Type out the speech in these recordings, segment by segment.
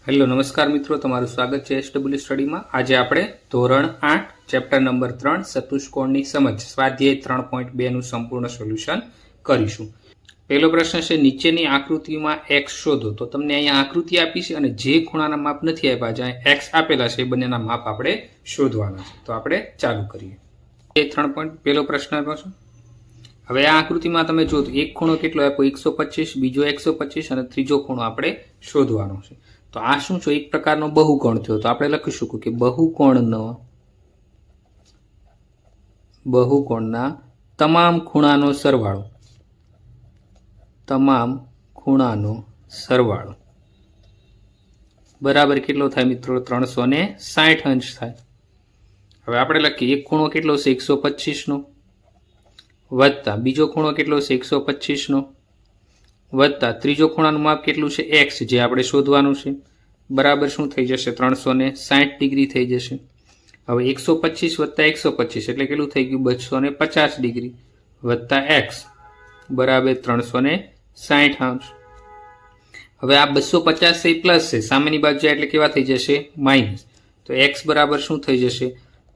Hello નમસ્કાર મિત્રો, તમારું સ્વાગત છે SW સ્ટડીમાં। આજે આપણે ધોરણ 8 ચેપ્ટર નંબર 3 ચતુષ્કોણની સમજ સ્વાધ્યાય 3.2 નું સંપૂર્ણ સોલ્યુશન કરીશું। પહેલો પ્રશ્ન છે, નીચેની આકૃતિમાં x શોધો। તો તમને અહીંયા આકૃતિ આપી છે અને જે ખૂણાના માપ નથી આપ્યા, જ્યાં x આપેલા છે એ બંનેના માપ આપણે શોધવાના છે। તો આપણે ચાલુ કરીએ। એ 3. પહેલો પ્રશ્ન આપ્યો છે। હવે આ આકૃતિમાં તમે જો એક ખૂણો કેટલો આપ્યો 125, બીજો 125 અને ત્રીજો ખૂણો આપણે શોધવાનો છે। તો આ શું છે? એક પ્રકારનો બહુકોણ થયો। તો આપણે લખીશું કે બહુકોણના તમામ ખૂણાનો સરવાળો બરાબર કેટલો થાય મિત્રો? 360 અંશ થાય। હવે આપણે લખીએ એક ખૂણો કેટલો છે 125 નો, વત્તા બીજો ખૂણો કેટલો છે 125 નો, વત્તા ત્રીજો ખૂણાનું માપ કેટલું છે x, જે આપણે શોધવાનું છે, બરાબર શું થઈ જશે? 360 ડિગ્રી થઈ જશે। હવે 125 વત્તા 125 એટલે કેટલું થઈ ગયું? 250 ડિગ્રી વત્તા x બરાબર 360 અંશ। હવે આ 250 છે પ્લસ છે, સામેની બાજુ એટલે કેવા થઈ જશે? માઇનસ। તો x બરાબર શું થઈ જશે?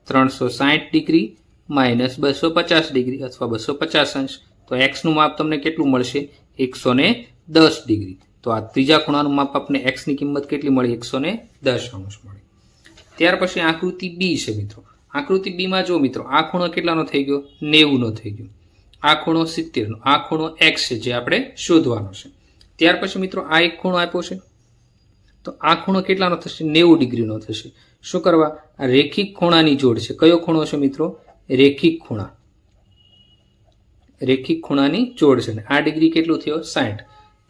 360 ડિગ્રી માઇનસ 250 ડિગ્રી અથવા 250 અંશ। તો x નું માપ તમને કેટલું મળશે? 110 ડિગ્રી। તો આ ત્રીજા ખૂણાનું માપ આપણે x ની કિંમત કેટલી મળી? 110 અંશ મળી। ત્યાર પછી આકૃતિ બી છે મિત્રો। આકૃતિ બી માં જો મિત્રો, આ ખૂણો કેટલાનો થઈ ગયો? 90 નો થઈ ગયો। આ ખૂણો 70 નો, આ ખૂણો x છે, જે આપણે શોધવાનો છે। ત્યાર પછી મિત્રો આ એક ખૂણો આપ્યો છે, તો આ ખૂણો કેટલાનો થશે? 90 ડિગ્રીનો થશે। શું કરવા? આ રેખિક ખૂણાની જોડ છે। કયો ખૂણો છે મિત્રો? રેખિક ખૂણાની જોડ છે। આ ડિગ્રી કેટલું થયો? 60।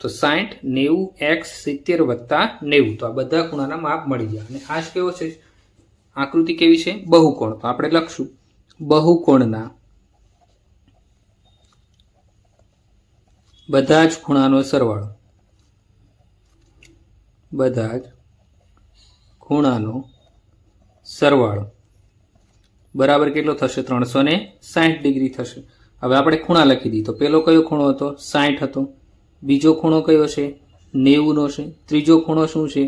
તો 60, 90, x 70 વત્તા 90, તો આ બધા ખૂણાના માપ મળી ગયા। અને આ કેવો છે? આકૃતિ કેવી છે? બહુકોણ। તો આપણે લખશું બહુકોણના બધા જ ખૂણાનો સરવાળો બરાબર કેટલો થશે? 360 ડિગ્રી થશે। હવે આપણે ખૂણા લખી દીધો। તો પેલો કયો ખૂણો હતો? 60 હતો। બીજો ખૂણો કયો છે? 90 નો છે। ત્રીજો ખૂણો શું છે?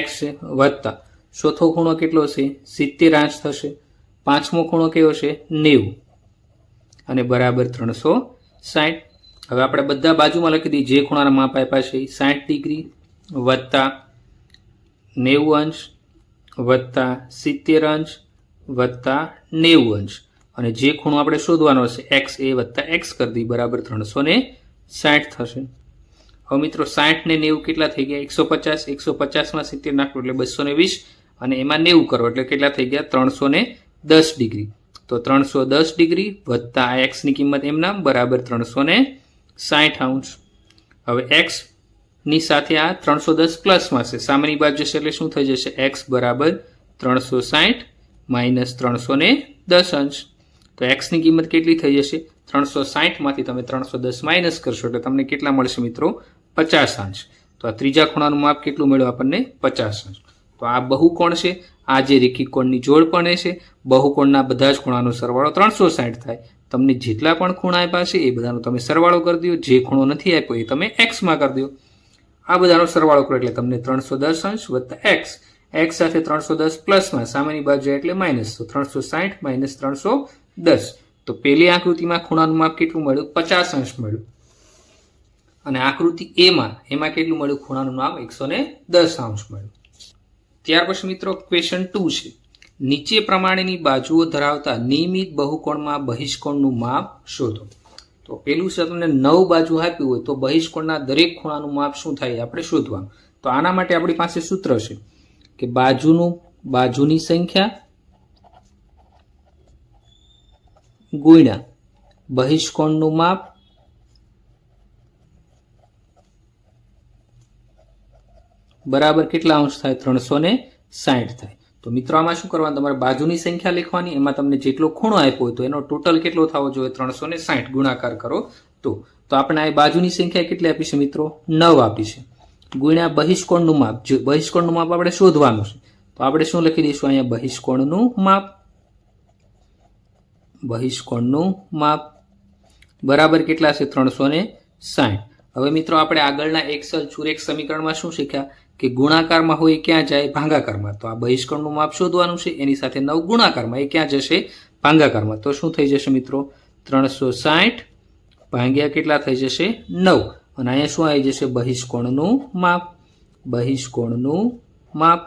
x છે, વત્તા ચોથો ખૂણો કેટલો છે? 70 અંશ થશે। પાંચમો ખૂણો કયો છે? 90 અને બરાબર 360। હવે આપણે બધા બાજુમાં લખી દઈએ જે ખૂણાના માપ આપ્યા છે, 60 ડિગ્રી વત્તા 90 અંશ વત્તા 70 અંશ વત્તા 90 અંશ, અને જે ખૂણો આપણે શોધવાનો છે x એ વત્તા x કરી દી બરાબર 360 થશે। હવે મિત્રો 60 ને 90 કેટલા થઈ ગયા? 150। 150 માં 70 નાખો એટલે 220 અને એમાં 90 કરો એટલે કેટલા થઈ ગયા? 310 ડિગ્રી। તો 310 ડિગ્રી વત્તા x ની કિંમત એમના બરાબર 360 અંશ। હવે x ની સાથે આ 310 પ્લસ માં છે, સામેની બાજુ જશે એટલે શું થઈ જશે? x બરાબર 360 માઇનસ 310 અંશ। તો x ની કિંમત કેટલી થઈ જશે? 360 માંથી તમે 310 માઇનસ કરશો એટલે તમને કેટલા મળશે મિત્રો? 50 અંશ। તો આ ત્રીજા ખૂણાનું માપ કેટલું મળ્યું આપણને? 50 અંશ। તો આ બહુકોણ છે, આ જે રેખિક કોણની જોડ પણ છે। બહુકોણના બધા જ ખૂણાનો સરવાળો 360 થાય। તમને જેટલા પણ ખૂણા આપ્યા છે એ બધાનો તમે સરવાળો કરી દો, જે ખૂણો નથી આપ્યો એ તમે x માં કરી દો। આ બધાનો સરવાળો કરો એટલે તમને 310 અંશ વત્તા x સાથે 310 પ્લસમાં, સામેની બાજુ એટલે માઇનસ, તો 360 માઇનસ 310। તો પહેલી આકૃતિમાં ખૂણાનું માપ કેટલું મળ્યું? 50 અંશ મળ્યું। અને આકૃતિ એમાં કેટલું મળ્યું? ખૂણાનું માપ 110 અંશ મળ્યું। ત્યાર પછી મિત્રો ક્વેશ્ચન 2 છે, નીચે પ્રમાણેની બાજુઓ ધરાવતા નિયમિત બહુકોણમાં બહિષ્કોણનું માપ શોધો। તો પેલું છે, તમને 9 બાજુ આપ્યું હોય તો બહિષ્કોણના દરેક ખૂણાનું માપ શું થાય આપણે શોધવાનું। તો આના માટે આપણી પાસે સૂત્ર છે કે બાજુની સંખ્યા ગુણ્યા બહિષ્કોણનું માપ બરાબર કેટલા અંશ થાય? 360 થાય। તો મિત્રો આમાં શું કરવાનું? તમારે બાજુની સંખ્યા લખવાની, એમાં તમને જેટલો ખૂણો આપ્યો હોય તો એનો ટોટલ કેટલો થવો જોઈએ? 360 ગુણાકાર કરો તો આપણે આ બાજુની સંખ્યા કેટલી આપી છે મિત્રો? 9 આપી છે, ગુણ્યા બહિષ્કોણનું માપ। જો બહિષ્કોણનું માપ આપણે શોધવાનું છે તો આપણે શું લખી દઈશું અહીંયા? બહિષ્કોણનું માપ બરાબર કેટલા છે? 360। હવે મિત્રો આપણે આગળના એક્સેલ છુરેખ સમીકરણમાં શું શીખ્યા કે ગુણાકારમાં હોય ક્યાં જાય? ભાગાકારમાં. તો આ બહિષ્કોણનું માપ શોધવાનું છે, એની સાથે 9 ગુણાકારમાં, એ ક્યાં જશે? ભાગાકારમાં. તો શું થઈ જશે મિત્રો? 360 ભાગ્યા કેટલા થઈ જશે? 9. અને અહીંયા શું આવી જશે? બહિષ્કોણનું માપ. બહિષ્કોણનું માપ.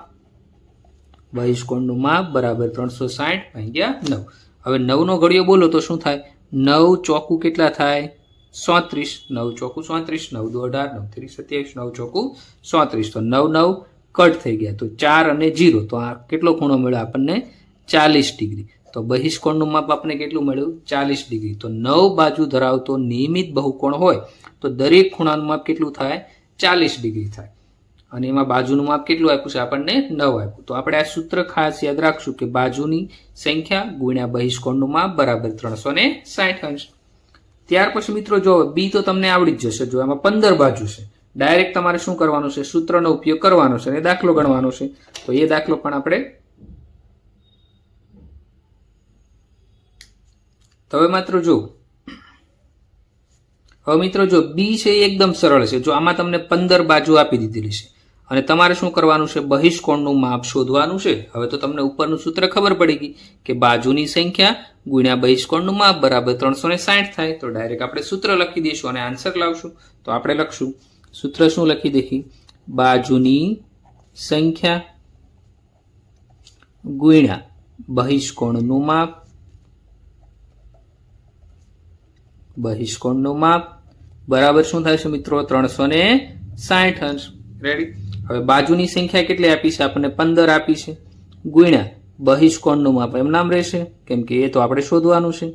બહિષ્કોણનું માપ બરાબર 360 ભાગ્યા 9. હવે 9 નો ઘડિયો બોલો તો શું થાય? 9 ચોકું કેટલા થાય? 37. 9 ચોકું 37. 9 દુ 18. 9 3 27. 9 ચોકું 37. તો 9 9 કટ થઈ ગયા. તો 4 અને 0. તો આ કેટલો ખૂણો મળ્યો આપણને? 40 ડિગ્રી. તો બહિષ્કોણનું માપ આપણે કેટલું મળ્યું? 40 ડિગ્રી. તો 9 બાજુ ધરાવતો નિયમિત બહુકોણ હોય તો દરેક ખૂણાનું માપ કેટલું થાય? 40 ડિગ્રી થાય. અને એમાં બાજુનું માપ કેટલું આપ્યું છે આપણને? 9 આપ્યું. તો આપણે આ સૂત્ર ખાસ યાદ રાખશું કે બાજુની સંખ્યા ગુણ્યા બહિષ્કોણનું માપ બરાબર 360 અંશ. ત્યાર પછી મિત્રો જો બી તો તમને આવડી જ જશે. જો આમાં 15 બાજુ છે, ડાયરેક્ટ તમારે શું કરવાનું છે? સૂત્રનો ઉપયોગ કરવાનો છે અને દાખલો ગણવાનો છે. તો એ દાખલો પણ આપણે તો હવે મિત્રો જો બી છે એ એકદમ સરળ છે. જો આમાં તમને 15 બાજુ આપી દીધેલી છે અને તમારે શું કરવાનું છે? બહિષ્કોણનું માપ શોધવાનું છે. હવે તો તમને ઉપરનું સૂત્ર ખબર પડી ગઈ કે બાજુની સંખ્યા ગુણ્યા બહિષ્કોણનું માપ બરાબર 360 થાય. તો ડાયરેક્ટ આપણે સૂત્ર લખી દઈશું અને આન્સર લાવશું. તો આપણે લખશું સૂત્ર શું લખી દઈએ? બાજુની સંખ્યા ગુણ્યા બહિષ્કોણનું માપ. બહિષ્કોણનું માપ બરાબર શું થાય છે મિત્રો? 360 અંશ. રેડી? હવે બાજુની સંખ્યા કેટલી આપી છે? આપણને 15 આપી છે. ગુણ્યા બહિષ્કોણનું માપ એમ નામ રહેશે, કેમ કે એ તો આપણે શોધવાનું છે.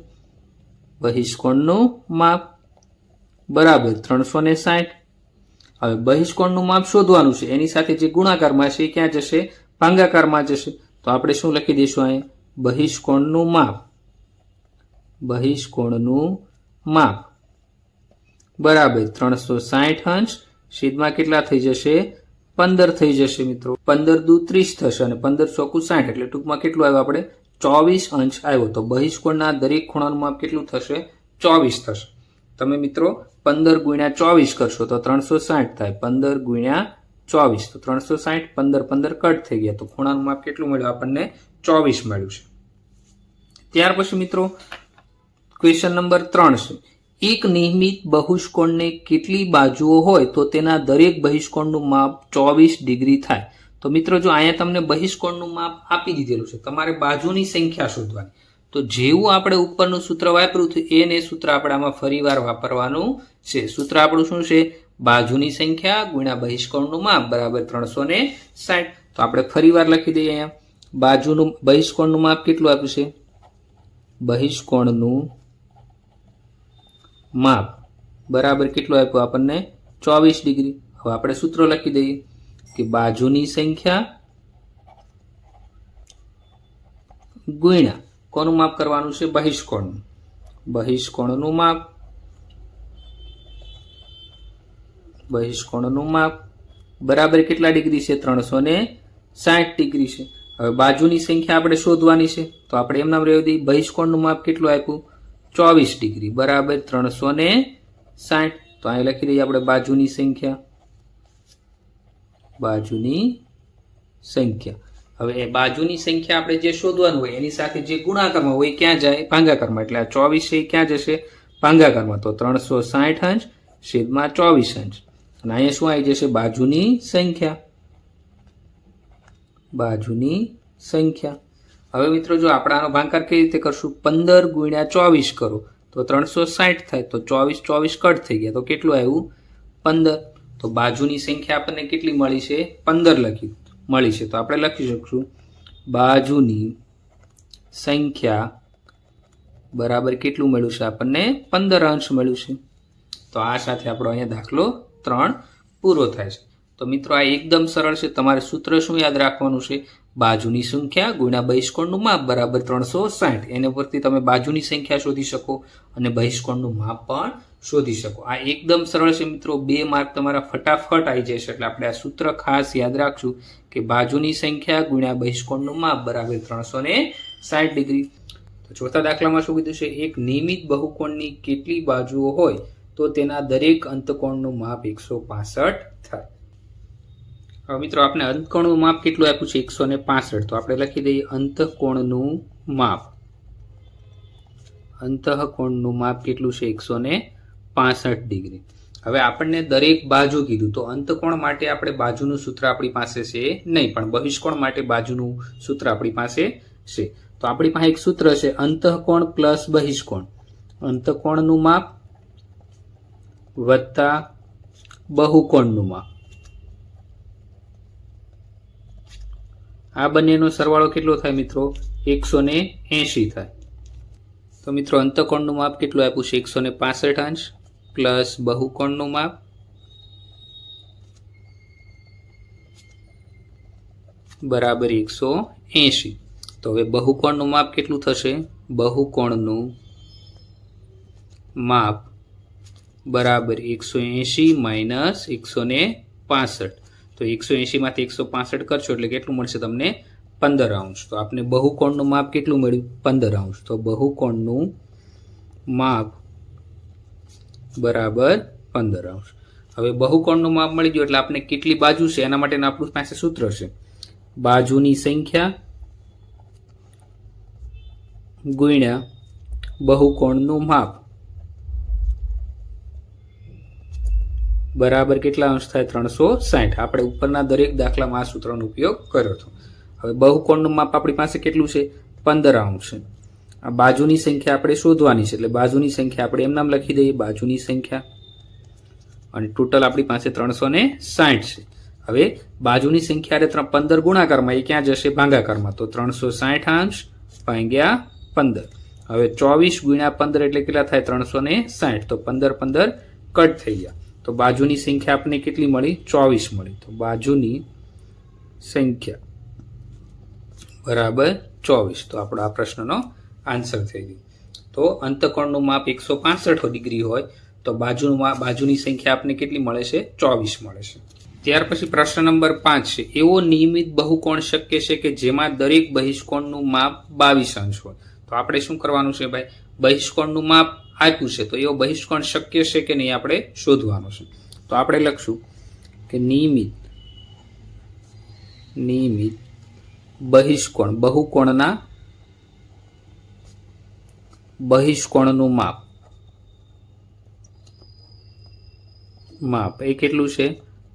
બહિષ્કોણનું માપ બરાબર 360. હવે બહિષ્કોણનું માપ શોધવાનું છે, એની સાથે જે ગુણાકારમાં છે એ ક્યાં જશે? ભાગાકારમાં જશે. તો આપણે શું લખી દઈશું અહીંયા? બહિષ્કોણનું માપ. બહિષ્કોણનું માપ બરાબર 360 અંશ. છેદમાં કેટલા થઈ જશે? 15 થઈ જશે મિત્રો. 15 દુ 30 થશે અને 15 ચોકું 60. એટલે ટૂંકમાં કેટલું આવ્યું આપણે? 24 અંશ આવ્યો. તો બહિષ્કોણના દરેક ખૂણાનું માપ કેટલું થશે? 24 થશે. તમે મિત્રો 15 ગુણ્યા 24 કરશો તો 360 થાય. 15 ગુણ્યા 24 તો 360. 15 15 કટ થઈ ગયા. તો ખૂણાનું માપ કેટલું મળ્યું આપણને? 24 મળ્યું છે. ત્યાર પછી મિત્રો ક્વેશ્ચન નંબર 3 છે. એક નિયમિત બહિષ્કોણને કેટલી બાજુઓ હોય તો તેના દરેક બહિષ્કોણનું માપ 24 ડિગ્રી થાય? તો મિત્રો જો અહીંયા તમને બહિષ્કોણનું માપ આપી દીધેલું છે, તમારે બાજુની સંખ્યા શોધવાની. તો જેવું આપણે ઉપરનું સૂત્ર વાપર્યું હતું એને સૂત્ર આપણે આમાં ફરીવાર વાપરવાનું છે. સૂત્ર આપણું શું છે? બાજુની સંખ્યા ગુણ્યા બહિષ્કોણનું માપ બરાબર 360. તો આપણે ફરીવાર લખી દઈએ અહીંયા. બાજુનું બહિષ્કોણનું માપ કેટલું આપ્યું છે? બહિષ્કોણનું માપ બરાબર કેટલું આપ્યું આપણને? 24 ડિગ્રી. હવે આપણે સૂત્ર લખી દઈએ કે બાજુની સંખ્યા ગુણ્યા કોનું માપ કરવાનું છે? બહિષ્કોણનું. બહિષ્કોણનું માપ. બહિષ્કોણનું માપ બરાબર કેટલા ડિગ્રી છે? 360 ડિગ્રી છે. હવે બાજુની સંખ્યા આપણે શોધવાની છે, તો આપણે એમ નામ રહેવું દઈએ. બહિષ્કોણનું માપ કેટલું આપ્યું? 24 ડિગ્રી બરાબર 360. તો અહીં લખી દઈએ આપણે બાજુની સંખ્યા. બાજુની સંખ્યા. હવે એ બાજુની સંખ્યા આપણે જે શોધવાનું હોય એની સાથે જે ગુણાકારમાં હોય ક્યાં જાય? ભાગાકારમાં. એટલે આ 24 છે ક્યાં જશે? ભાગાકારમાં. તો 360 અંશ છેદમાં 24 અંશ. અને અહીંયા શું આવી જશે? બાજુની સંખ્યા. બાજુની સંખ્યા. હવે મિત્રો જો આપણે આનો ભાગાકાર કઈ રીતે કરશું? 15 ગુણ્યા 24 કરો તો 360 થાય. તો 24 24 કટ થઈ ગયા. તો કેટલું આવ્યું? 15. તો બાજુની સંખ્યા આપણને કેટલી મળી છે? 15 મળી છે. તો આપણે લખી શકશું બાજુની સંખ્યા બરાબર કેટલું મળ્યું છે આપણને? 15 અંશ મળ્યું છે. તો આ સાથે આપણો અહીંયા દાખલો 3 પૂરો થાય છે. તો મિત્રો આ એકદમ સરળ છે. તમારે સૂત્ર શું યાદ રાખવાનું છે? બાજુની સંખ્યા ગુણ્યા બહિષ્કોણનું માપ બરાબર 360. એને પરથી તમે બાજુની સંખ્યા શોધી શકો અને બહિષ્કોણનું માપ પણ શોધી શકો. આ એકદમ સરળ છે મિત્રો. 2 માર્ક તમારા ફટાફટ આવી જશે. એટલે આપણે આ સૂત્ર ખાસ યાદ રાખશું કે બાજુની સંખ્યા ગુણ્યા બહિષ્કોણનું માપ બરાબર 360 ડિગ્રી. તો ચોથા દાખલામાં શું કીધું છે? એક નિયમિત બહુકોણની કેટલી બાજુઓ હોય તો તેના દરેક અંતકોણનું માપ 165 થાય. હવે મિત્રો આપણે અંતકોણનું માપ કેટલું આપ્યું છે 165. તો આપણે લખી દઈએ અંતકોણનું માપ. અંતઃકોણનું માપ કેટલું છે 165 ડિગ્રી. હવે આપણને દરેક બાજુ કીધું તો અંતકોણ માટે આપણે બાજુનું સૂત્ર આપણી પાસે છે નહીં, પણ બહિષ્કોણ માટે બાજુનું સૂત્ર આપણી પાસે છે. તો આપણી પાસે એક સૂત્ર છે અંતઃકોણ પ્લસ બહિષ્કોણ. અંતકોણનું માપ વત્તા બહુકોણનું માપ. આ બંનેનો સરવાળો કેટલો થાય મિત્રો 180 થાય. તો મિત્રો અંતકોણનું માપ કેટલું આપ્યું છે 165 અંશ પ્લસ બહુકોણનું માપ બરાબર 180. તો હવે બહુકોણનું માપ કેટલું થશે? બહુકોણનું માપ બરાબર 180 માઇનસ 165. તો 180 માંથી 165 કરશો એટલે કેટલું મળશે તમને? 15 અંશ. તો આપણે બહુકોણનું માપ કેટલું મળ્યું? 15 અંશ. તો બહુકોણનું માપ બરાબર 15 અંશ. હવે બહુકોણનું માપ મળી ગયું એટલે આપણે કેટલી બાજુ છે એના માટેનું આપણું પાસે સૂત્ર છે બાજુની સંખ્યા ગુણ્યા બહુકોણનું માપ બરાબર કેટલા અંશ થાય? 360. આપણે ઉપરના દરેક દાખલામાં આ સૂત્રનો ઉપયોગ કર્યો હતો. હવે બહુકોણનું માપ આપણી પાસે કેટલું છે? 15 અંશ છે. આ બાજુની સંખ્યા આપણે શોધવાની છે એટલે બાજુની સંખ્યા આપણે એમ નામ લખી દઈએ બાજુની સંખ્યા, અને ટોટલ આપણી પાસે 360 છે. હવે બાજુની સંખ્યા 15 ગુણાકારમાં એ ક્યાં જશે? ભાગાકારમાં. તો 360 અંશ ભાગ્યા 15. હવે 24 ગુણ્યા 15 એટલે કેટલા થાય? 360. તો 15 15 કટ થઈ ગયા. તો બાજુની સંખ્યા આપણે કેટલી મળી? 24 મળી. તો બાજુની સંખ્યા બરાબર 24. તો આપણો આ પ્રશ્નનો આન્સર થઈ ગયો. તો અંતકોણનું માપ 165 ડિગ્રી હોય તો બાજુની સંખ્યા આપને કેટલી મળે છે? 24 મળે છે. ત્યાર પછી પ્રશ્ન નંબર 5 છે એવો નિયમિત બહુકોણ શક્ય છે કે જેમાં દરેક બહિષ્કોણનું માપ 22 અંશ હોય. તો આપણે શું કરવાનું છે ભાઈ? બહિષ્કોણનું માપ આપ્યું છે તો એવો બહિષ્કોણ શક્ય છે કે નહીં આપણે શોધવાનું છે. તો આપણે લખશું કે નિયમિત બહિષ્કોણ બહુકોણના બહિષ્કોણનું માપ એ કેટલું છે?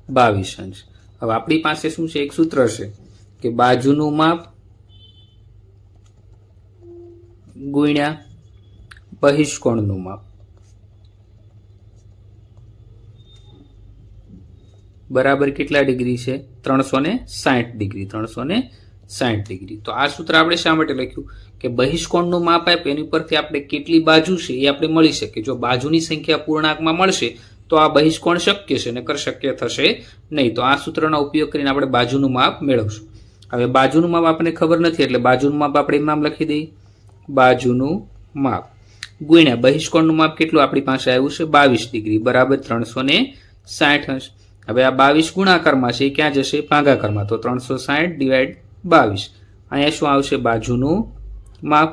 22 અંશ. હવે આપણી પાસે શું છે? એક સૂત્ર છે કે બાજુનું માપ ગુણ્યા બહિષ્કોણનું માપ બરાબર કેટલા ડિગ્રી છે? 360 ડિગ્રી. 360 ડિગ્રી. તો આ સૂત્ર આપણે શા માટે લખ્યું કે બહિષ્કોણનું માપ આપ્યું એની પરથી આપણે કેટલી બાજુ છે એ આપણે મળી શકે. જો બાજુની સંખ્યા પૂર્ણાંકમાં મળશે તો આ બહિષ્કોણ શક્ય છે, નકર શક્ય થશે નહીં. તો આ સૂત્રનો ઉપયોગ કરીને આપણે બાજુનું માપ મેળવશું. હવે બાજુનું માપ આપણને ખબર નથી એટલે બાજુનું માપ આપણે એમ નામ લખી દઈએ બાજુનું માપ ગુણ્યા બહિષ્કોણનું માપ કેટલું આપણી પાસે આવ્યું છે? 22 ડિગ્રી બરાબર 360 અંશ. હવે આ 22 ગુણાકારમાં છે એ ક્યાં જશે? ભાગાકારમાં. તો 360 ડિવાઈડ 22. અહીંયા શું આવશે? બાજુનું માપ.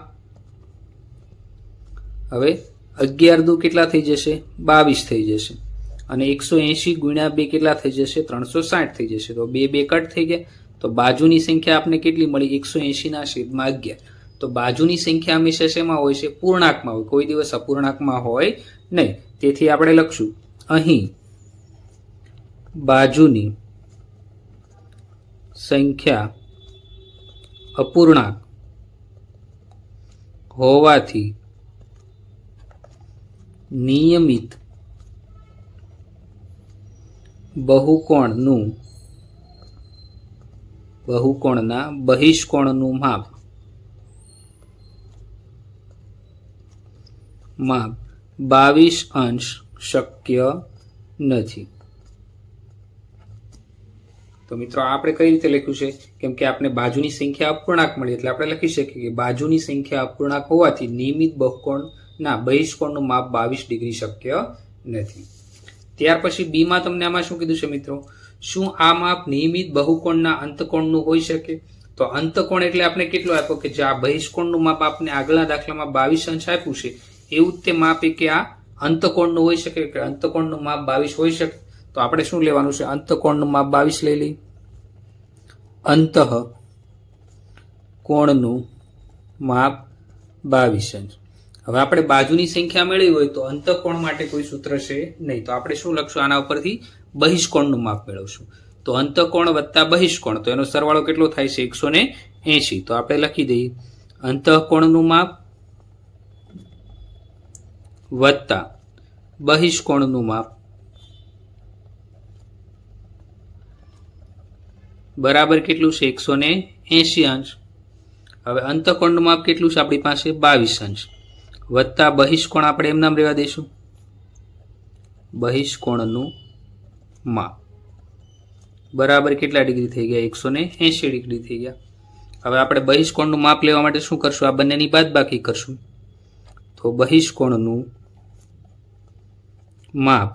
હવે 11 દુ કેટલા થઈ જશે? 22 થઈ જશે. અને 180 ગુણ્યા 2 કેટલા થઈ જશે? 360 થઈ જશે. તો 2 કટ થઈ ગયા. તો બાજુની સંખ્યા આપણે કેટલી મળી? 180 ના છેદમાં 11. તો બાજુની સંખ્યા હંમેશા શેમાં હોય છે? પૂર્ણાંકમાં હોય. કોઈ દિવસ અપૂર્ણાંકમાં હોય નહીં. તેથી આપણે લખશું અહીં બાજુની સંખ્યા અપૂર્ણાંક હોવાથી નિયમિત બહુકોણના બહિષ્કોણનું માપ 22 અંશ શક્ય નથી. તો મિત્રો આપણે કઈ રીતે લખ્યું છે? કેમ કે આપણે બાજુની સંખ્યા અપૂર્ણાંક મળી એટલે આપણે લખી શકીએ કે બાજુની સંખ્યા અપૂર્ણાંક હોવાથી નિયમિત બહુકોણના બહિષ્કોણનું માપ 22 ડિગ્રી શક્ય નથી. ત્યાર પછી બીમાં તમને આમાં શું કીધું છે મિત્રો? શું આ માપ નિયમિત બહુકોણના અંતકોણનું હોઈ શકે? તો અંતકોણ એટલે આપણે કેટલું આપ્યો કે જે આ બહિષ્કોણનું માપ આપણે આગળના દાખલામાં 22 અંશ આપ્યું છે એવું જ તે માપ કે આ અંતકોણનું હોઈ શકે કે અંતકોણનું માપ 22 હોઈ શકે? તો આપણે શું લેવાનું છે? અંતકોણનું માપ 22 લઈ લઈએ. અંતઃ કોણનું માપ 22 અંશ. હવે આપણે બાજુની સંખ્યા મેળવી હોય તો અંતકોણ માટે કોઈ સૂત્ર છે નહીં, તો આપણે શું લખશું? આના ઉપરથી બહિષ્કોણનું માપ મેળવશું. તો અંતકોણ વત્તા બહિષ્કોણ, તો એનો સરવાળો કેટલો થાય છે? 180. તો આપણે લખી દઈએ અંતઃકોણનું માપ વત્તા બહિષ્કોણનું માપ બરાબર કેટલું છે? 180 અંશ. હવે અંતઃકોણનું માપ કેટલું છે આપણી પાસે? 22 અંશ વત્તા બહિષ્કોણ આપણે એમ નામ રહેવા દઈશું. બહિષ્કોણનું માપ બરાબર કેટલા ડિગ્રી થઈ ગયા? 180 ડિગ્રી થઈ ગયા. હવે આપણે બહિષ્કોણનું માપ લેવા માટે શું કરશું? આ બંનેની બાદબાકી કરશું. તો બહિષ્કોણનું માપ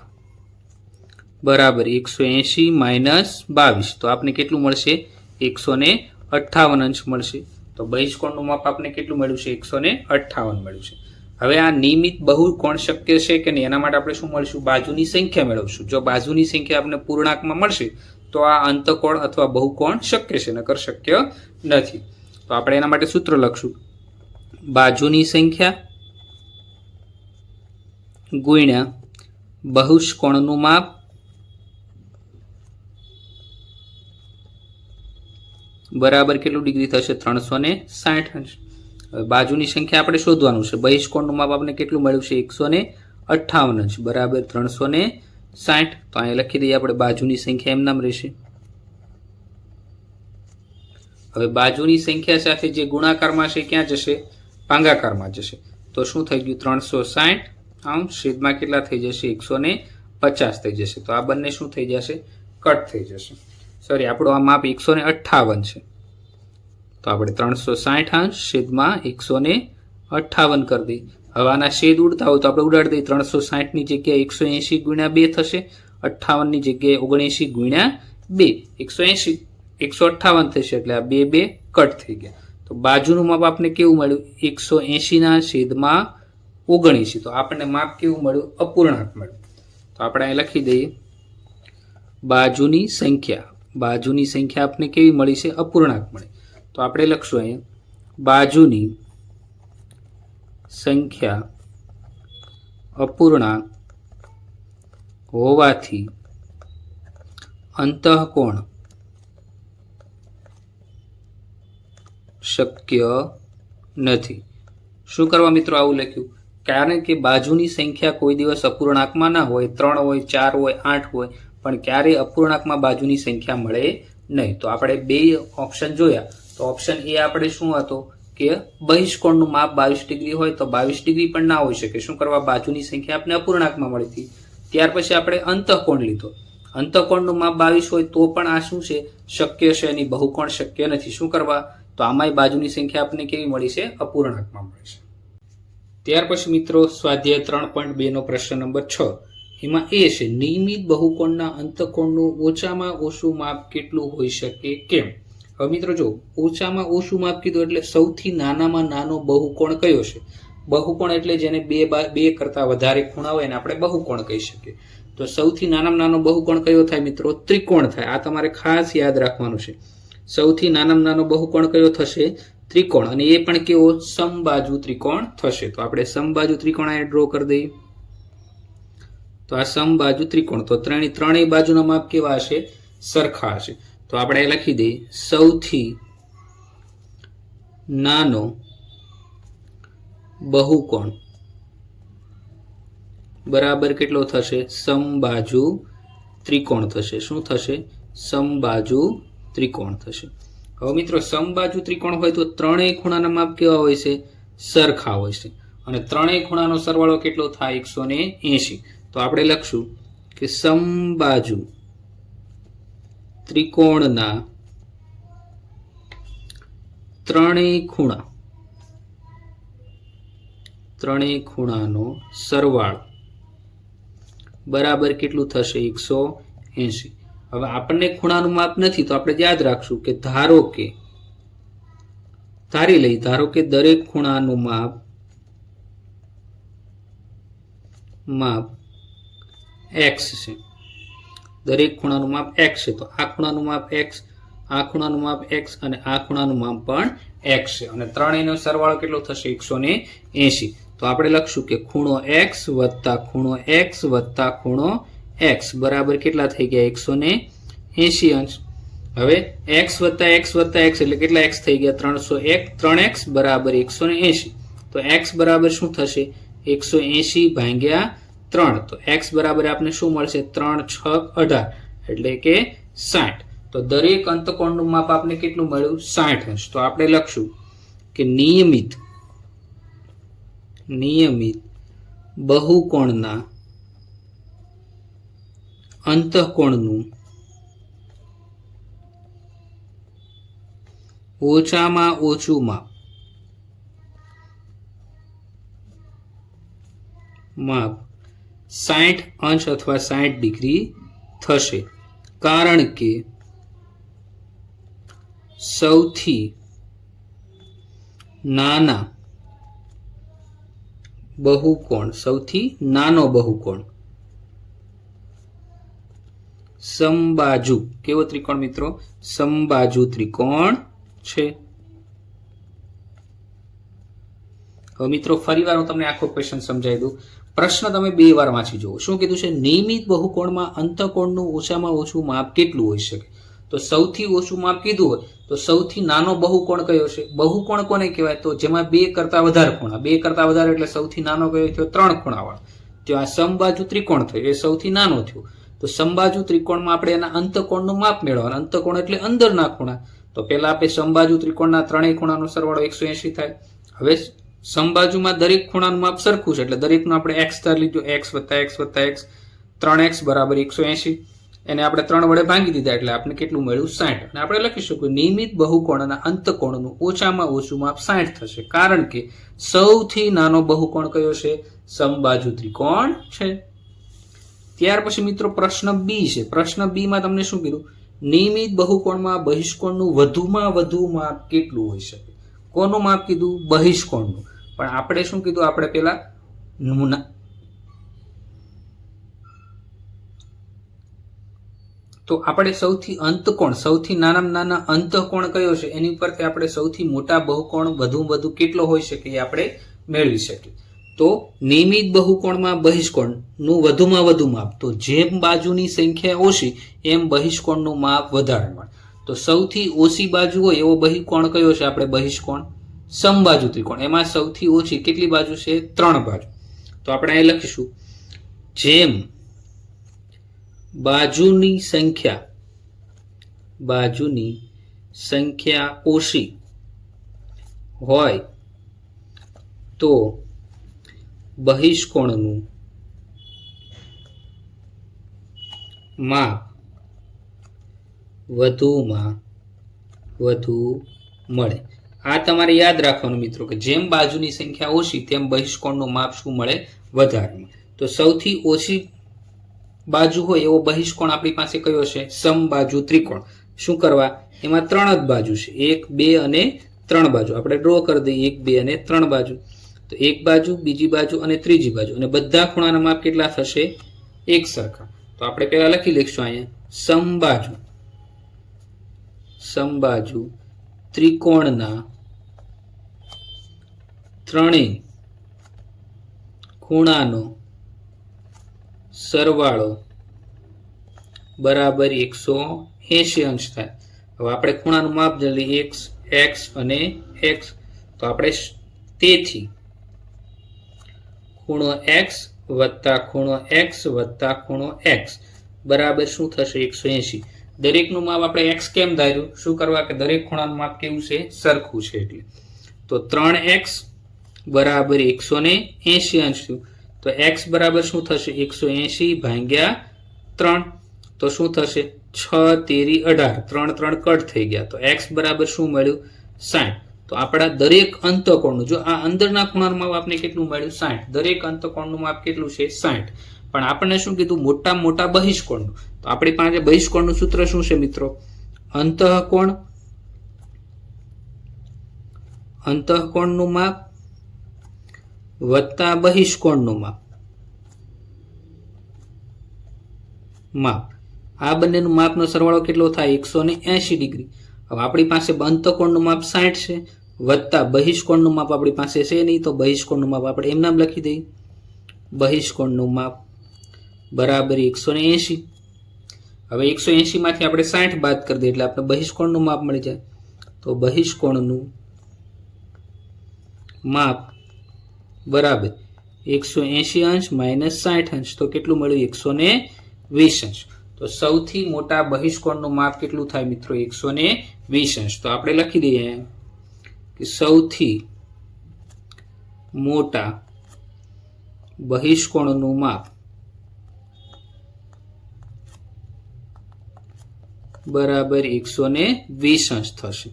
બરાબર 180 માઇનસ 22, તો આપને કેટલું મળશે? 158 અંશ મળશે. તો બહિષ્કોણનું માપ આપને કેટલું મળ્યું છે? 158 મળ્યું છે. હવે આ નિયમિત બહુકોણ શક્ય છે કે નહીં એના માટે આપણે શું મળશું? બાજુની સંખ્યા મેળવશું. જો બાજુની સંખ્યા આપણે પૂર્ણાંકમાં મળશે તો આ અંતકોણ અથવા બહુકોણ શક્ય છે, નકર શક્ય નથી. તો આપણે એના માટે સૂત્ર લખશું. બાજુની સંખ્યા ગુણ્યા બહુષ્કોણનું માપ બરાબર કેટલું ડિગ્રી થશે? 360 અંશ. હવે બાજુની સંખ્યા આપણે શોધવાનું છે. બહિષ્કોણનું માપ આપણે કેટલું મળ્યું છે? 158 અંશ બરાબર 360. તો અહીંયા લખી દઈએ આપણે બાજુની સંખ્યા એમ નામ રહેશે. હવે બાજુની સંખ્યા સાથે જે ગુણાકારમાં છે ક્યાં જશે? ભાગાકારમાં જશે. તો શું થઈ ગયું? 360 અંશ છેદમાં કેટલા થઈ જશે? 150 થઈ જશે. તો આ બંને શું થઈ જશે? કટ થઈ જશે. સોરી, આપણું આ માપ 158 છે. તો આપણે 360 અંશ છેદમાં 158 કરી દઈએ. હવે આના છેદ ઉડતા હોય તો આપણે ઉડાડી દઈએ. 360 ની જગ્યાએ 180 ગુણ્યા 2 થશે. 58 ની જગ્યાએ 79 ગુણ્યા 2, 180 158 થશે. એટલે આ 2 2 કટ થઈ ગયા. તો બાજુનું માપ આપને કેવું મળ્યું? 180 ના છેદમાં 79. તો આપણને માપ કેવું મળ્યું? અપૂર્ણાંક મળ્યું. તો આપણે અહીં લખી દઈએ બાજુની સંખ્યા. બાજુની સંખ્યા આપને કેવી મળી છે? અપૂર્ણાંક મળી. તો આપણે લખશું અહીંયા બાજુની સંખ્યા અપૂર્ણાંક હોવાથી અંતઃકોણ શક્ય નથી. શું કરવા મિત્રો આવું લખ્યું? કારણ કે બાજુની સંખ્યા કોઈ દિવસ અપૂર્ણાંકમાં ના હોય, 3 હોય, 4 હોય, 8 હોય, પણ ક્યારેય અપૂર્ણાંકમાં બાજુની સંખ્યા મળે નહીં. તો આપણે બે ઓપ્શન જોયા. તો ઓપ્શન એ આપણે શું હતો કે બહિષ્કોણનું માપ 22 ડિગ્રી હોય તો 22 ડિગ્રી પણ ના હોઈ શકે. શું કરવા? બાજુની સંખ્યા આપણે અપૂર્ણાંકમાં મળી હતી. ત્યાર પછી આપણે અંતઃકોણ લીધો. અંતઃકોણનું માપ 22 હોય તો પણ આ શું છે? શક્ય છે, એની બહુકોણ શક્ય નથી. શું કરવા? તો આમાંય બાજુની સંખ્યા આપણને કેવી મળી છે? અપૂર્ણાંકમાં મળી છે. ત્યાર પછી મિત્રો સ્વાધ્યાય 3.2 નો પ્રશ્ન નંબર 6. એમાં એ છે નિયમિત બહુકોણના અંતઃકોણનું ઓછામાં ઓછું માપ કેટલું હોઈ શકે કેમ? હવે મિત્રો જો ઓછામાં ઓછું માપ કીધું એટલે સૌથી નાનામાં નાનો બહુકોણ કયો છે? બહુકોણ એટલે જેને બે કરતા વધારે ખૂણા હોય એને આપણે બહુકોણ કહી શકીએ. તો સૌથી નાનામાં નાનો બહુકોણ કયો થાય મિત્રો? ત્રિકોણ થાય. આ તમારે ખાસ યાદ રાખવાનું છે. સૌથી નાનામાં નાનો બહુકોણ કયો થશે? ત્રિકોણ. અને એ પણ કેવો? સમબાજુ ત્રિકોણ થશે. તો આપણે સમબાજુ ત્રિકોણ અહીંયા ડ્રો કરી દઈએ. તો આ સમબાજુ ત્રિકોણ. તો ત્રણેય બાજુના માપ કેવા હશે? સરખા હશે. તો આપણે લખી દઈએ સૌથી નાનો બહુકોણ બરાબર કેટલો થશે? સમબાજુ ત્રિકોણ થશે. શું થશે? સમબાજુ ત્રિકોણ થશે. હવે મિત્રો સમબાજુ ત્રિકોણ હોય તો ત્રણેય ખૂણાના માપ કેવા હોય છે? સરખા હોય છે. અને ત્રણેય ખૂણાનો સરવાળો કેટલો થાય? 180. તો આપણે લખશું કે સમબાજુ ત્રિકોણના ત્રણેય ખૂણાનો સરવાળો બરાબર કેટલું થશે? 180. હવે આપણને ખૂણાનું માપ નથી તો આપણે યાદ રાખશું કે ધારો કે દરેક ખૂણાનું માપ માપ એક્સ છે, દરેક ખૂણાનું માપ એક્સ છે. તો આ ખૂણાનું માપ એક્સ, આ ખૂણાનું માપ એક્સ અને આ ખૂણાનું માપ પણ એક્સ છે. અને ત્રણેયનો સરવાળો કેટલો થશે? 180. તો આપણે લખશું કે ખૂણો એક્સ વત્તા ખૂણો એક્સ વત્તા ખૂણો એક્સ બરાબર કેટલા થઈ ગયા? 180 અંશ. હવે એક્સ વત્તા એક્સ વત્તા એક્સ એટલે કેટલા એક્સ થઈ ગયા? 301. 3x બરાબર 180. તો એક્સ બરાબર શું થશે? 180 ભાગ્યા 3. તો એક્સ બરાબર આપણે શું મળશે? 3 6 18 એટલે કે 60. તો દરેક અંતકોણનું માપ આપણે કેટલું મળ્યું? 60 અંશ. તો આપણે લખશું કે નિયમિત બહુકોણના અંતઃકોણનું ઓછામાં ઓછું માપ 60 અંશ અથવા 60 ડિગ્રી થશે, કારણ કે સૌથી નાનો બહુકોણ સમબાજુ, કેવો ત્રિકોણ મિત્રો? સમબાજુ ત્રિકોણ છે. હવે મિત્રો ફરીવાર હું તમને આખો ક્વેશ્ચન સમજાવી દઉં. પ્રશ્ન તમે 2 વાર વાંચી જુઓ. શું કીધું છે? નિયમિત બહુકોણમાં અંતઃકોણનું ઓછામાં ઓછું માપ કેટલું હોઈ શકે? તો સૌથી ઓછું માપ કીધું હોય તો સૌથી નાનો બહુકોણ કયો છે? બહુકોણ કોને કહેવાય? તો જેમાં 2 કરતા વધારે ખૂણા, 2 કરતા વધારે એટલે સૌથી નાનો કયો થયો? 3 ખૂણાવાળો. જો આ સમબાજુ ત્રિકોણ થયો એ સૌથી નાનો થયો. તો સમબાજુ ત્રિકોણમાં આપણે એના અંતઃકોણનું માપ મેળવવાનું. અંતઃકોણ એટલે અંદરના ખૂણા. તો પહેલા આપણે સમબાજુ ત્રિકોણના ત્રણેય ખૂણાનો સરવાળો 180 થાય. હવે સમબાજુમાં દરેક ખૂણાનું માપ સરખું છે એટલે દરેકનું આપણે એક્સ ધાર લીધું. એક્સ વત્તા એક્સ વત્તા એક્સ, 3x બરાબર 180. એને આપણે 3 વડે ભાંગી દીધા એટલે આપણે કેટલું મળ્યું? 60. અને આપણે લખી શકીએ નિયમિત બહુકોણના અંતઃકોણનું ઓછામાં ઓછું માપ 60 થશે, કારણ કે સૌથી નાનો બહુકોણ કયો છે? સમબાજુ ત્રિકોણ છે. ત્યાર પછી મિત્રો પ્રશ્ન બી છે. પ્રશ્ન બી માં તમને શું કીધું? નિયમિત બહુકોણમાં બહિષ્કોણનું વધુમાં વધુ માપ કેટલું હોઈ શકે? કોનું માપ કીધું? બહિષ્કોણનું. પણ આપણે શું કીધું? આપણે પેલા તો આપણે સૌથી અંતકોણ, સૌથી નાનામાં નાના અંતઃકોણ કયો છે એની ઉપરથી આપણે સૌથી મોટા બહુકોણ વધુ કેટલો હોઈ શકે એ આપણે મેળવી શકીએ. તો નિયમિત બહુકોણમાં બહિષ્કોણનું વધુમાં વધુ માપ, તો જેમ બાજુની સંખ્યા ઓછી એમ બહિષ્કોણનું માપ વધારે મળે. તો સૌથી ઓછી બાજુ હોય એવો બહિષ્કોણ કયો છે? આપણે બહિષ્કોણ સમબાજુ ત્રિકોણ. એમાં સૌથી ઓછી કેટલી બાજુ છે? 3 બાજુ. તો આપણે અહીં લખીશું જેમ બાજુની સંખ્યા ઓછી હોય તો બહિષ્કોણનું માપ વધુમાં વધુ મળે. આ તમારે યાદ રાખવાનું મિત્રો કે જેમ બાજુની સંખ્યા ઓછી તેમ બહિષ્કોણનું માપ શું મળે? વધારે મળે. તો સૌથી ઓછી બાજુ હોય એવો બહિષ્કોણ આપણી પાસે કયો છે? સમબાજુ ત્રિકોણ. શું કરવા? એમાં 3 જ બાજુ છે, 1 2 અને 3 બાજુ. આપણે ડ્રો કરી દઈએ 1 2 અને 3 બાજુ. તો એક બાજુ, બીજી બાજુ અને ત્રીજી બાજુ, અને બધા ખૂણાના માપ કેટલા થશે? એક સરખા. તો આપણે પહેલા લખી લઈશું અહીંયા સમબાજુ ત્રિકોણના ત્રણેય ખૂણાનો સરવાળો બરાબર 180 અંશ થાય. હવે આપણે ખૂણાનું માપ જલ્દી x અને x. તો આપણે તેથી ખૂણો x વત્તા ખૂણો x વત્તા ખૂણો x બરાબર શું થશે? 180. દરેકનું માપ આપણે x કેમ ધાર્યું? શું કરવા? કે દરેક ખૂણાનું માપ કેવું છે? સરખું છે એટલે. તો 3x બરાબર 180 અંશ થયું. તો x બરાબર શું થશે? 180 ભાગ્યા 3. તો શું થશે? 6 તેરી 18. 3 3 કટ થઈ ગયા. તો x બરાબર શું મળ્યું? 60. તો આપણા દરેક અંતઃકોણનું, જો આ અંદરના ખૂણાનું માપ આપણે કેટલું મળ્યું? 60. દરેક અંતઃકોણનું માપ કેટલું છે? 60. પણ આપણને શું કીધું? મોટા મોટા બહિષ્કોણનું. તો આપણી પાસે બહિષ્કોણનું સૂત્ર શું છે મિત્રો? અંતઃકોણનું માપ વત્તા બહિષ્કોણનું માપ માપ. આ બંનેનું માપનો સરવાળો કેટલો થાય? 180 ડિગ્રી. હવે આપણી પાસે અંતઃકોણનું માપ 60 છે વત્તા બહિષ્કોણનું માપ આપણી પાસે છે નહીં, તો બહિષ્કોણનું માપ આપણે એમ નામ લખી દઈએ. બહિષ્કોણનું માપ બરાબર 180. હવે 180 માંથી આપણે 60 બાદ કરી દઈએ એટલે આપણે બહિષ્કોણનું માપ મળી જાય. તો બહિષ્કોણનું માપ બરાબર 180 અંશ માઇનસ 60 અંશ. તો કેટલું મળ્યું? 120 અંશ. તો સૌથી મોટા બહિષ્કોણનું માપ કેટલું થાય મિત્રો? 120 અંશ. તો આપણે લખી દઈએ કે સૌથી મોટા બહિષ્કોણનું માપ બરાબર 120 અંશ થશે.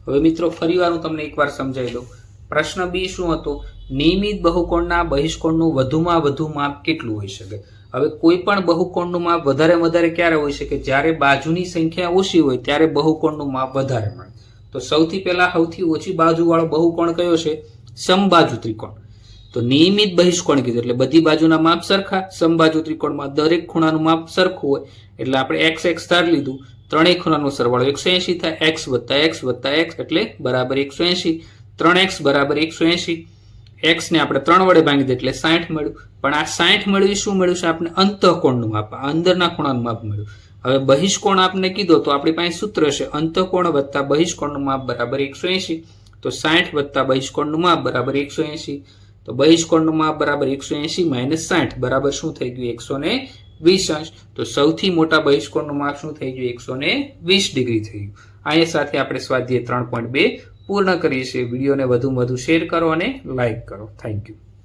હવે મિત્રો ફરીવાર હું તમને એકવાર સમજાવી દઉં. પ્રશ્ન બી શું હતો? નિયમિત બહુકોણના બહિષ્કોણનું વધુમાં વધુ માપ કેટલું હોઈ શકે? હવે કોઈ પણ બહુકોણનું માપ વધારે ક્યારે હોઈ શકે? જ્યારે બાજુની સંખ્યા ઓછી હોય ત્યારે બહુકોણનું માપ વધારે મળે. તો સૌથી પહેલા સૌથી ઓછી બાજુવાળો બહુકોણ કયો છે? સમબાજુ ત્રિકોણ. તો નિયમિત બહિષ્કોણ કીધું એટલે બધી બાજુના માપ સરખા. સમબાજુ ત્રિકોણમાં દરેક ખૂણાનું માપ સરખું હોય એટલે આપણે x ધારી લીધું. ત્રણેય ખૂણાનો સરવાળો 180 થાય. x વત્તા x એટલે બરાબર 180. 3x બરાબર 180. x ને આપણે 3 વડે ભાંગી દઈએ એટલે 60 મળ્યું. પણ આ 60 મળ્યું શું મળ્યું છે? આપણે અંતઃકોણનું માપ, અંદરના ખૂણાનું માપ મળ્યું. હવે બહિષ્કોણ આપણે કીધો તો આપણી પાસે સૂત્ર છે અંતઃકોણ વત્તા બહિષ્કોણનું માપ બરાબર 180. તો 60 વત્તા બહિષ્કોણનું માપ બરાબર 180. તો બહિષ્કોણનું માપ બરાબર 180 માઇનસ 60 બરાબર શું થઈ ગયું? 120 અંશ. તો સૌથી મોટા બહિષ્કોણનું માપ શું થઈ ગયું? 120 ડિગ્રી થઈ ગયું. અહીંયા સાથે આપણે સ્વાધ્યાય 3.2 પૂર્ણ કરીએ છીએ. વિડીયોને વધુમાં વધુ શેર કરો અને લાઈક કરો. Thank you.